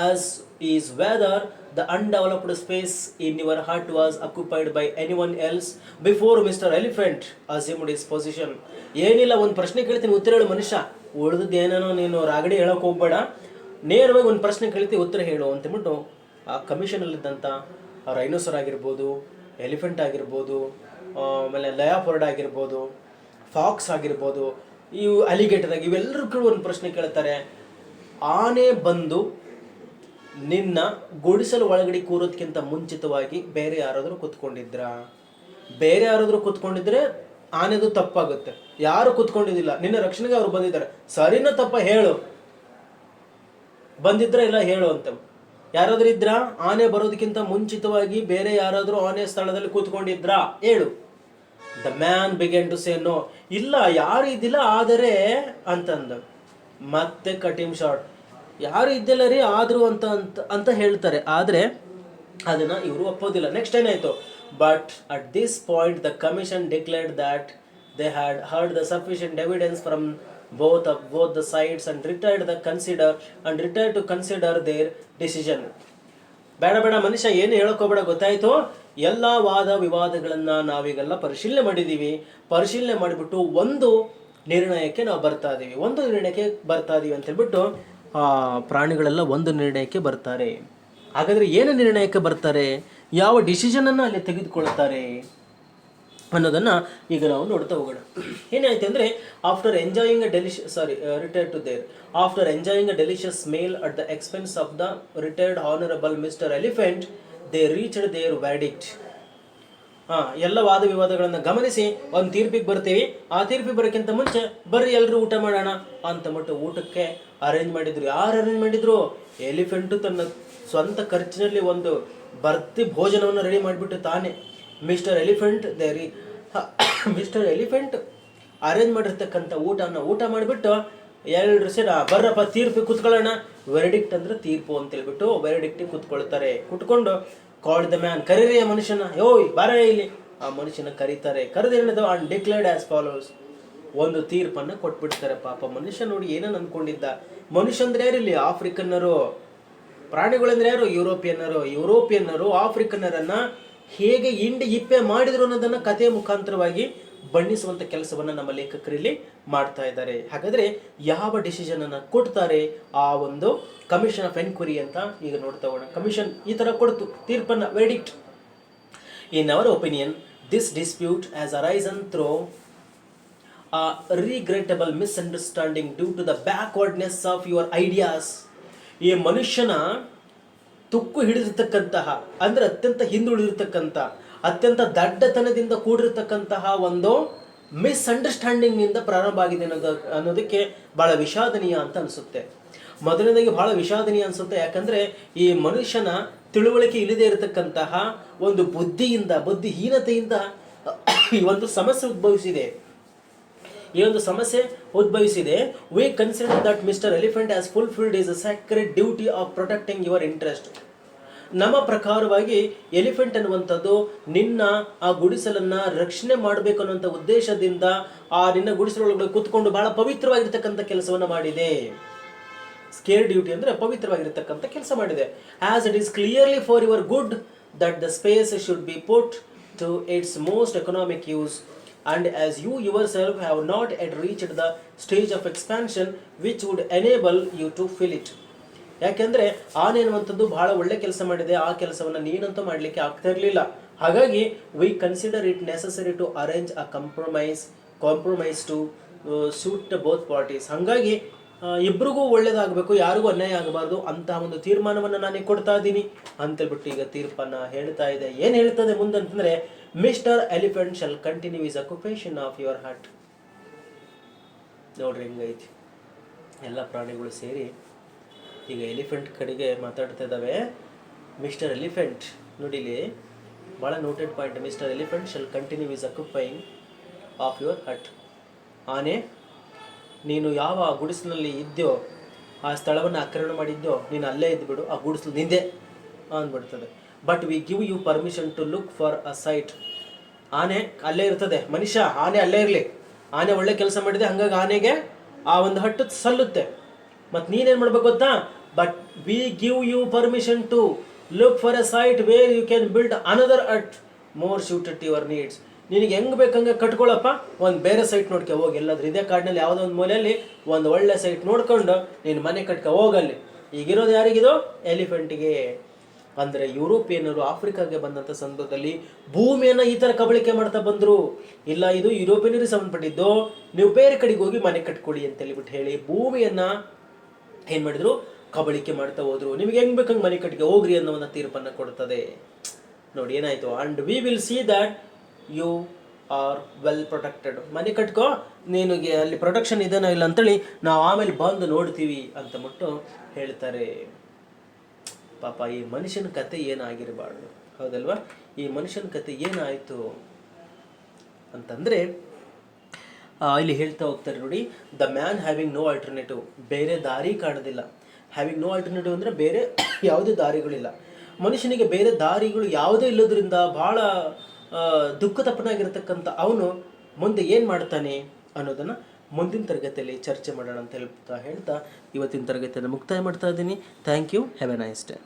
us is whether the undeveloped space in your heart was occupied by anyone else before Mr. Elephant assumed his position. ಏನಿಲ್ಲ, ಒಂದು ಪ್ರಶ್ನೆ ಕೇಳ್ತೀನಿ, ಉತ್ತರ ಹೇಳು ಮನುಷ್ಯ. ಉಳಿದದ್ದು ಏನೇನೋ ನೀನು ರಾಗಡಿ ಹೇಳೋಕೆ ಹೋಗ್ಬೇಡ, ನೇರವಾಗಿ ಒಂದು ಪ್ರಶ್ನೆ ಕೇಳ್ತೀವಿ, ಉತ್ತರ ಹೇಳು ಅಂತಬಿಟ್ಟು ಆ ಕಮಿಷನಲ್ಲಿದ್ದಂಥ ರೈನೋಸರ್ ಆಗಿರ್ಬೋದು, ಎಲಿಫೆಂಟ್ ಆಗಿರ್ಬೋದು, ಆಮೇಲೆ ಲಯಾಫರ್ಡ್ ಆಗಿರ್ಬೋದು, ಫಾಕ್ಸ್ ಆಗಿರ್ಬೋದು, ಇವು ಅಲಿಗೇಟರ್ ಆಗಿ ಇವೆಲ್ಲರೂ ಕೂಡ ಒಂದು ಪ್ರಶ್ನೆ ಕೇಳ್ತಾರೆ. ಆನೆ ಬಂದು ನಿನ್ನ ಗುಡಿಸಲು ಒಳಗಡೆ ಕೂರೋದಕ್ಕಿಂತ ಮುಂಚಿತವಾಗಿ ಬೇರೆ ಯಾರಾದರೂ ಕೂತ್ಕೊಂಡಿದ್ರ? ಬೇರೆ ಯಾರಾದರೂ ಕೂತ್ಕೊಂಡಿದ್ರೆ ಆನೆದು ತಪ್ಪಾಗುತ್ತೆ. ಯಾರು ಕೂತ್ಕೊಂಡಿದ್ದಿಲ್ಲ, ನಿನ್ನ ರಕ್ಷಣೆಗೆ ಅವ್ರು ಬಂದಿದ್ದಾರೆ, ಸರಿನ ತಪ್ಪ ಹೇಳು, ಬಂದಿದ್ರ ಇಲ್ಲ ಹೇಳು ಅಂತ. ಯಾರಾದ್ರೂ ಇದ್ರ ಆನೆ ಬರೋದಕ್ಕಿಂತ ಮುಂಚಿತವಾಗಿ ಬೇರೆ ಯಾರಾದರೂ ಆನೆ ಸ್ಥಳದಲ್ಲಿ ಕೂತ್ಕೊಂಡಿದ್ರ ಹೇಳು. The man began to say no. ಇಲ್ಲ, ಯಾರು ಇದ್ದಿಲ್ಲ ಆದರೆ ಅಂತಂದ. ಮತ್ತೆ ಕಟ್ ಹಿಮ್ ಶಾರ್ಟ್, ಯಾರು ಇದ್ದಿಲ್ಲ ರೀ ಆದ್ರು ಅಂತ ಹೇಳ್ತಾರೆ, ಆದರೆ ಅದನ್ನ ಇವರು ಒಪ್ಪೋದಿಲ್ಲ. ನೆಕ್ಸ್ಟ್ ಏನಾಯ್ತು? But at this point the commission declared that they had heard the sufficient evidence from both the sides and retired to consider their decision. ಬೇಡ ಮನುಷ್ಯ ಏನು ಹೇಳೋಕೋಬೇಡ, ಗೊತ್ತಾಯ್ತು, ಎಲ್ಲ ವಾದ ವಿವಾದಗಳನ್ನ ನಾವೀಗೆಲ್ಲ ಪರಿಶೀಲನೆ ಮಾಡಿದ್ದೀವಿ. ಪರಿಶೀಲನೆ ಮಾಡಿಬಿಟ್ಟು ಒಂದು ನಿರ್ಣಯಕ್ಕೆ ನಾವು ಬರ್ತಾ ಇದೀವಿ ಅಂತ ಹೇಳ್ಬಿಟ್ಟು ಪ್ರಾಣಿಗಳೆಲ್ಲ ಒಂದು ನಿರ್ಣಯಕ್ಕೆ ಬರ್ತಾರೆ. ಹಾಗಾದ್ರೆ ಏನು ನಿರ್ಣಯಕ್ಕೆ ಬರ್ತಾರೆ, ಯಾವ ಡಿಸಿಷನ್ ಅನ್ನು ಅಲ್ಲಿ ತೆಗೆದುಕೊಳ್ತಾರೆ ಅನ್ನೋದನ್ನ ಈಗ ನಾವು ನೋಡ್ತಾ ಹೋಗೋಣ. ಏನಾಯ್ತು ಅಂದ್ರೆ, after enjoying a delicious meal at the expense of the retired honourable mister elephant, they reached their verdict. ಎಲ್ಲ ವಾದ ವಿವಾದಗಳನ್ನ ಗಮನಿಸಿ ಒಂದು ತೀರ್ಪಿಗೆ ಬರ್ತೀವಿ. ಆ ತೀರ್ಪಿಗೆ ಬರೋಕ್ಕಿಂತ ಮುಂಚೆ ಬರ್ರಿ ಎಲ್ಲರೂ ಊಟ ಮಾಡೋಣ ಅಂತಬಿಟ್ಟು ಊಟಕ್ಕೆ ಅರೇಂಜ್ ಮಾಡಿದ್ರು. ಯಾರು ಅರೇಂಜ್ ಮಾಡಿದ್ರು? ಎಲಿಫೆಂಟು ತನ್ನ ಸ್ವಂತ ಖರ್ಚಿನಲ್ಲಿ ಒಂದು ಭರ್ತಿ ಭೋಜನವನ್ನು ರೆಡಿ ಮಾಡಿಬಿಟ್ಟು ತಾನೆ. ಮಿಸ್ಟರ್ ಎಲಿಫೆಂಟ್ ಅರೇಂಜ್ ಮಾಡಿರ್ತಕ್ಕಂಥ ಊಟ ಮಾಡಿಬಿಟ್ಟು ಎಲ್ಲರೂ ಸೇರಿ ಬರ್ರಪ್ಪ ತೀರ್ಪಿಗೆ ಕೂತ್ಕೊಳ್ಳೋಣ. ವೆರಡಿಕ್ಟ್ ಅಂದ್ರೆ ತೀರ್ಪು ಅಂತ ಹೇಳ್ಬಿಟ್ಟು ವೆರಡಿಕ್ಟಿಗೆ ಕೂತ್ಕೊಳ್ತಾರೆ. ಕೂತ್ಕೊಂಡು ಕಾಲ್ಡ್ ದ ಮ್ಯಾನ್, ಕರೀರಿ ಆ ಮನುಷ್ಯನ, ಯೋಯ್ ಬಾರ ಇಲ್ಲಿ. ಆ ಮನುಷ್ಯನ ಕರೀತಾರೆ. ಕರೆದೇನದು ಅಂಡ್ ಡಿಕ್ಲೇರ್ಡ್ ಆಸ್ ಫಾಲೋಸ್. ಒಂದು ತೀರ್ಪನ್ನ ಕೊಟ್ಬಿಡ್ತಾರೆ. ಪಾಪ ಮನುಷ್ಯ ನೋಡಿ ಏನನ್ನು ಅನ್ಕೊಂಡಿದ್ದ. ಮನುಷ್ಯ ಅಂದ್ರೆ ಯಾರು ಇಲ್ಲಿ? ಆಫ್ರಿಕನ್ನರು. ಪ್ರಾಣಿಗಳಂದ್ರೆ ಯಾರು? ಯುರೋಪಿಯನ್ನರು ಆಫ್ರಿಕನ್ನರನ್ನ ಹೇಗೆ ಇಪ್ಪೆ ಮಾಡಿದ್ರು ಅನ್ನೋದನ್ನ ಕಥೆಯ ಮುಖಾಂತರವಾಗಿ ಬಣ್ಣಿಸುವಂತ ಕೆಲಸವನ್ನ ನಮ್ಮ ಲೇಖಕರಲ್ಲಿ ಮಾಡ್ತಾ ಇದ್ದಾರೆ. ಹಾಗಾದ್ರೆ ಯಾವ ಡಿಸಿಷನ್ ಅನ್ನ ಕೊಡ್ತಾರೆ ಆ ಒಂದು ಕಮಿಷನ್ ಆಫ್ ಎನ್ಕ್ವೈರಿ ಅಂತ ಈಗ ನೋಡ್ತಾ ಹೋಗೋಣ. ಕಮಿಷನ್ ಈ ತರ ಕೊಡ್ತು ತೀರ್ಪನ್ನ, verdict. In our opinion this dispute has arisen through a regrettable misunderstanding due to the backwardness of your ideas. ಈ ಮನುಷ್ಯನ ತುಕ್ಕು ಹಿಡಿದಿರ್ತಕ್ಕಂತಹ ಅಂದ್ರೆ ಅತ್ಯಂತ ಹಿಂದುಳಿದಿರ್ತಕ್ಕಂಥ, ಅತ್ಯಂತ ದಡ್ಡತನದಿಂದ ಕೂಡಿರ್ತಕ್ಕಂತಹ ಒಂದು ಮಿಸ್ಅಂಡರ್ಸ್ಟ್ಯಾಂಡಿಂಗ್ ನಿಂದ ಪ್ರಾರಂಭ ಆಗಿದೆ ಅನ್ನೋದಕ್ಕೆ ಬಹಳ ವಿಷಾದನೀಯ ಅಂತ ಅನಿಸುತ್ತೆ. ಮೊದಲನೇದಾಗಿ ಬಹಳ ವಿಷಾದನೀಯ ಅನಿಸುತ್ತೆ. ಯಾಕಂದ್ರೆ ಈ ಮನುಷ್ಯನ ತಿಳುವಳಿಕೆ ಇಲ್ಲದೆ ಇರತಕ್ಕಂತಹ ಒಂದು ಬುದ್ಧಿಹೀನತೆಯಿಂದ ಈ ಒಂದು ಸಮಸ್ಯೆ ಉದ್ಭವಿಸಿದೆ. ಈ ಒಂದು ಸಮಸ್ಯೆ ಉದ್ಭವಿಸಿದೆ. We consider that mister elephant has fulfilled his a sacred duty of protecting your interest. ನಮ್ಮ ಪ್ರಕಾರವಾಗಿ ಎಲಿಫೆಂಟ್ ಅನ್ನುವಂಥದ್ದು ನಿನ್ನ ಆ ಗುಡಿಸಲನ್ನ ರಕ್ಷಣೆ ಮಾಡಬೇಕು ಅನ್ನುವಂಥ ಉದ್ದೇಶದಿಂದ ಆ ನಿನ್ನ ಗುಡಿಸಲೊಳಗಡೆ ಕೂತ್ಕೊಂಡು ಬಹಳ ಪವಿತ್ರವಾಗಿರ್ತಕ್ಕಂಥ ಕೆಲಸವನ್ನು ಮಾಡಿದೆ. ಸ್ಕೇರ್ ಡ್ಯೂಟಿ ಅಂದರೆ ಪವಿತ್ರವಾಗಿರ್ತಕ್ಕಂಥ ಕೆಲಸ ಮಾಡಿದೆ. As it is clearly for your good that the space should be put to its most economic use. And as you yourself have not yet reached the stage of expansion which would enable you to fill it. ಯಾಕೆಂದರೆ ಆನೆ ಅನ್ನುವಂಥದ್ದು ಬಹಳ ಒಳ್ಳೆ ಕೆಲಸ ಮಾಡಿದೆ, ಆ ಕೆಲಸವನ್ನು ನೀನಂತೂ ಮಾಡಲಿಕ್ಕೆ ಆಗ್ತಾ ಇರಲಿಲ್ಲ. ಹಾಗಾಗಿ we consider it necessary to arrange a compromise to suit both parties. ಹಾಗಾಗಿ ಇಬ್ಬರಿಗೂ ಒಳ್ಳೇದಾಗಬೇಕು, ಯಾರಿಗೂ ಅನ್ಯಾಯ ಆಗಬಾರ್ದು ಅಂತಹ ಒಂದು ತೀರ್ಮಾನವನ್ನು ನಾನೇ ಕೊಡ್ತಾ ಇದ್ದೀನಿ ಅಂತೇಳ್ಬಿಟ್ಟು ಈಗ ತೀರ್ಪನ್ನು ಹೇಳ್ತಾ ಇದೆ. ಏನು ಹೇಳ್ತದೆ ಮುಂದಂತಂದರೆ, mister elephant shall continue his occupation of your heart. ನೋಡ್ರಿ ಹೆಂಗೈತಿ, ಎಲ್ಲ ಪ್ರಾಣಿಗಳು ಸೇರಿ ಈಗ ಎಲಿಫೆಂಟ್ ಕಡೆಗೆ ಮಾತಾಡ್ತಾ ಇದ್ದಾವೆ. ಮಿಸ್ಟರ್ ಎಲಿಫೆಂಟ್ ನೋಡಿಲಿ, ಭಾಳ noted point. Mister elephant shall continue his occupying of your hut. ಆನೆ, ನೀನು ಯಾವ ಗುಡಿಸಲಿನಲ್ಲಿ ಇದ್ದೋ ಆ ಸ್ಥಳವನ್ನು ಆಕ್ರಮಣ ಮಾಡಿದ್ದೋ ನೀನು ಅಲ್ಲೇ ಇದ್ದುಬಿಡು, ಆ ಗುಡಿಸಲು ನಿಂದೆ ಅಂದ್ಬಿಡ್ತದೆ. But we give you permission to look for a site. ಆನೆ ಅಲ್ಲೇ ಇರ್ತದೆ, ಮನುಷ್ಯ ಆನೆ ಅಲ್ಲೇ ಇರಲಿ, ಆನೆ ಒಳ್ಳೆ ಕೆಲಸ ಮಾಡಿದೆ, ಹಾಗಾಗಿ ಆನೆಗೆ ಆ ಒಂದು ಹಟ್ಟು ಸಲ್ಲುತ್ತೆ. ಮತ್ತು ನೀನೇನು ಮಾಡ್ಬೇಕು ಗೊತ್ತಾ, but we give you permission to look for a site where you can build another hut more suited to your needs. ನಿನಗೆ ಹೆಂಗೆ ಬೇಕಂಗೆ ಕಟ್ಕೊಳ್ಳಪ್ಪ, ಒಂದು ಬೇರೆ ಸೈಟ್ ನೋಡ್ಕೊ ಹೋಗಿ. ಎಲ್ಲಾದ್ರೂ ಇದೇ ಕಾಡಿನಲ್ಲಿ ಯಾವುದೋ ಒಂದು ಮೂಲೆಯಲ್ಲಿ ಒಂದು ಒಳ್ಳೆ ಸೈಟ್ ನೋಡ್ಕೊಂಡು ನೀನು ಮನೆ ಕಟ್ಕೊ ಹೋಗಲ್ಲಿ. ಈಗಿರೋದು ಯಾರಿಗಿದು? ಎಲಿಫೆಂಟಿಗೆ. ಅಂದರೆ ಯುರೋಪಿಯನ್ನರು ಆಫ್ರಿಕಾಗೆ ಬಂದಂಥ ಸಂದರ್ಭದಲ್ಲಿ ಭೂಮಿಯನ್ನು ಈ ಥರ ಕಬಳಿಕೆ ಮಾಡ್ತಾ ಬಂದರು. ಇಲ್ಲ, ಇದು ಯುರೋಪಿಯನರಿಗೆ ಸಂಬಂಧಪಟ್ಟಿದ್ದು, ನೀವು ಬೇರೆ ಕಡೆಗೆ ಹೋಗಿ ಮನೆ ಕಟ್ಕೊಳ್ಳಿ ಅಂತೇಳಿಬಿಟ್ಟು ಹೇಳಿ ಭೂಮಿಯನ್ನು ಏನು ಮಾಡಿದ್ರು, ಕಬಳಿಕೆ ಮಾಡ್ತಾ ಹೋದ್ರು. ನಿಮಗೆ ಹೆಂಗೆ ಬೇಕಂಗೆ ಮನೆ ಕಟ್ಟಿಗೆ ಹೋಗ್ರಿ ಅನ್ನೋ ಒಂದು ತೀರ್ಪನ್ನು ಕೊಡ್ತದೆ. ನೋಡಿ ಏನಾಯಿತು. And we will see that you are well protected. ಮನೆ ಕಟ್ಕೋ, ನಿನಗೆ ಅಲ್ಲಿ ಪ್ರೊಟೆಕ್ಷನ್ ಇದೆನೋ ಇಲ್ಲ ಅಂತೇಳಿ ನಾವು ಆಮೇಲೆ ಬಂದು ನೋಡ್ತೀವಿ ಅಂತಬಿಟ್ಟು ಹೇಳ್ತಾರೆ. ಪಾಪ ಈ ಮನುಷ್ಯನ ಕತೆ ಏನಾಗಿರಬಾರ್ದು, ಹೌದಲ್ವಾ? ಈ ಮನುಷ್ಯನ ಕತೆ ಏನಾಯಿತು ಅಂತಂದರೆ ಇಲ್ಲಿ ಹೇಳ್ತಾ ಹೋಗ್ತಾರೆ ನೋಡಿ, the man having no alternative. ಬೇರೆ ದಾರಿ ಕಾಣೋದಿಲ್ಲ. ಹ್ಯಾವಿಂಗ್ ನೋ ಆಲ್ಟರ್ನೇಟಿವ್ ಅಂದರೆ ಬೇರೆ ಯಾವುದೇ ದಾರಿಗಳಿಲ್ಲ. ಮನುಷ್ಯನಿಗೆ ಬೇರೆ ದಾರಿಗಳು ಯಾವುದೇ ಇಲ್ಲದ್ರಿಂದ ಭಾಳ ದುಃಖ ತಪ್ಪನಾಗಿರ್ತಕ್ಕಂಥ ಅವನು ಮುಂದೆ ಏನು ಮಾಡ್ತಾನೆ ಅನ್ನೋದನ್ನು ಮುಂದಿನ ತರಗತಿಯಲ್ಲಿ ಚರ್ಚೆ ಮಾಡೋಣ ಅಂತ ಹೇಳ್ತಾ ಇವತ್ತಿನ ತರಗತಿಯನ್ನು ಮುಕ್ತಾಯ ಮಾಡ್ತಾ ಇದ್ದೀನಿ. Thank you. Have a nice day.